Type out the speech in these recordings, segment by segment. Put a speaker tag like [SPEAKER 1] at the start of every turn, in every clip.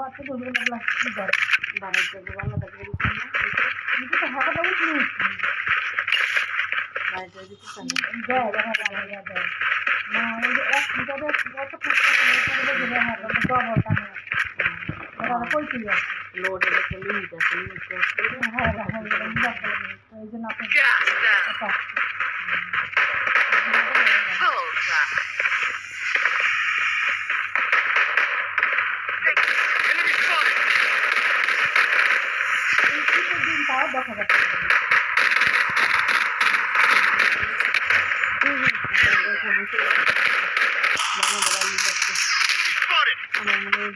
[SPEAKER 1] বাচ্চা ধরবে না প্লাস্টিক ধরে
[SPEAKER 2] বানাই যাবো বাংলাটা করে দিচ্ছেন না
[SPEAKER 1] কিন্তু তো হাঁটাটা উঠলি
[SPEAKER 2] বাড়িটা দিতেছেন
[SPEAKER 1] দেয় দেয় না ওই যে এক মিটারে কত ফুটটা ধরে হাঁটা ডবল টানে ওরা কই কি আছে
[SPEAKER 2] লোডের একটা লিমিট আছে লিমিট ক্রস করলে
[SPEAKER 1] হ্যাঁ এই জন্য আপনি তাও দেখা যাচ্ছে
[SPEAKER 2] আমার মনে হয়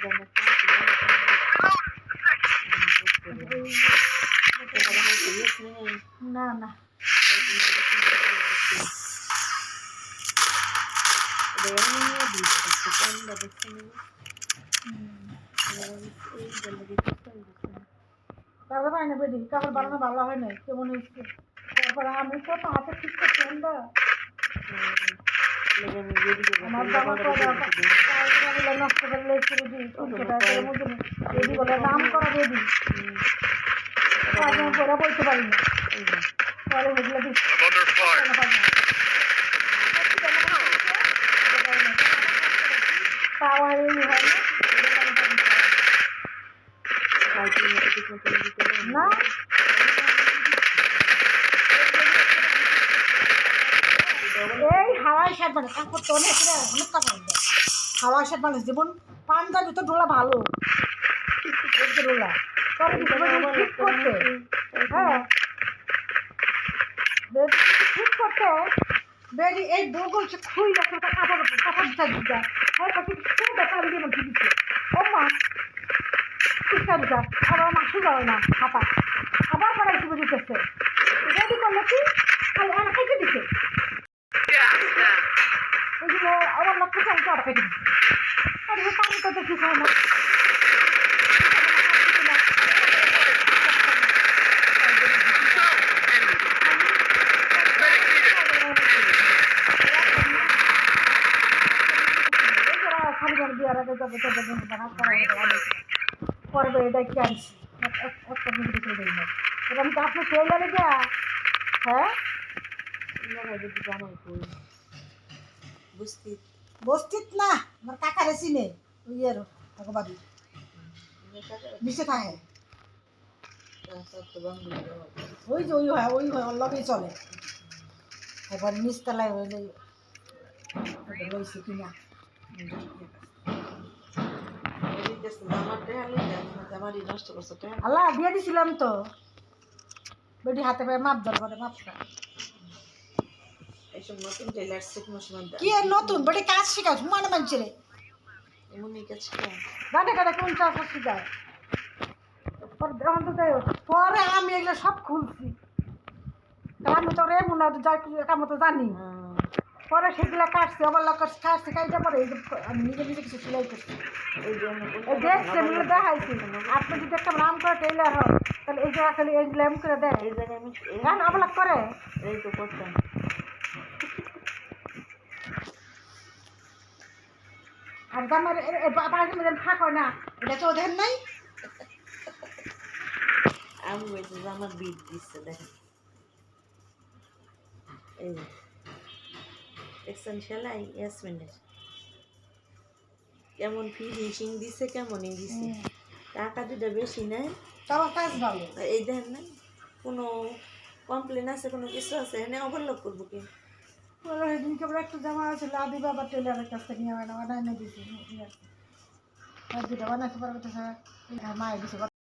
[SPEAKER 1] না না তারপরে হয় না বেডি কাপড় বানানো ভালো হয় না কেমন হয়েছে তারপরে আমি তো হাতে ঠিক করছি আমার জামা নষ্ট করে বেডি বলে নাম করা বেডি পরে বলতে পারি না পরে ওগুলো পাওয়া হয় না না এই হাওয়াই শার্ট মানে কাপড় তো অনেক অনেক কাপড় দেয় হাওয়াই শার্ট মানে যেমন পাঞ্জাবি তো ডোলা ভালো ডোলা ঠিক করতে হ্যাঁ ঠিক করতে বেরি এই বগল সে খুই রাখতে কাপড় কাপড় দিতে দিতে হ্যাঁ কত খুব দেখা দিয়ে মধ্যে দিচ্ছে ও মা ঠিকঠাক দিতে আবার মাসু যাবে না হাতা আবার পড়াইছি বুঝতেছে রেডি করলে কি খালি আর খাইতে দিচ্ছে ওই যে আমার লক্ষ্য চাইতে আর খাইতে দিচ্ছে আর পানি তো দেখি খায় না পরে এটা কি আনছি একটা মিনিট দেই না এটা আমি তো আপনার সেই লাগে যা হ্যাঁ বস্তিত না আমার কাকারে চিনে ওই আর বাড়ি মিশে থাকে ওই যে ওই হয় ওর লগেই চলে এবার নিচতলায় হইলে রয়েছে কিনা আল্লাহ দিয়ে দিছিলাম তো বেটি হাতে পায়ে মাপ ধর করে মাপটা
[SPEAKER 2] এইসব নতুন টেলার শিখনোর সময়
[SPEAKER 1] কি আর নতুন বেটি কাজ শেখাও মানে মানছে রে
[SPEAKER 2] এমনই কাজ শেখায়
[SPEAKER 1] গানে গানে কোন চাষ শেখায় পরে আমি এগুলো সব খুলছি আমি তো রে মনে হয় যাই কাম তো জানি পরে সেগুলো কাটছি আবার কাটছি কাইটা পরে আমি নিজে নিজে কিছু সেলাই করছি দেখছি এগুলো দেখাইছি আপনি যদি একটা নাম করে টেইলার হন তাহলে এই জায়গা খালি এইগুলো এমন করে দেয়
[SPEAKER 2] এই জায়গায় আমি
[SPEAKER 1] গান অবলাক করে
[SPEAKER 2] এই তো করতাম
[SPEAKER 1] আর আমার পাড়ার ফাঁক হয় না এটা তো ওদের নাই
[SPEAKER 2] আমি বলছি যে আমার বিট দিচ্ছে দেখেন এই দেখছেন সেলাই ইয়াসমিনের কেমন ফিনিশিং দিছে কেমনই দিছে টাকা দুটা বেশি নেয়
[SPEAKER 1] তাও কাজ ভালো
[SPEAKER 2] এই দেখেন না কোনো কমপ্লেন আছে কোনো কিছু আছে এনে ওভারলোক করবো কি
[SPEAKER 1] সেদিনকে আবার একটা জামা আছে আদি বাবা টেলারের কাছ থেকে নিয়ে বানাই দিয়েছি দুটা বানাইতে পারবে তো মায়ের দিচ্ছে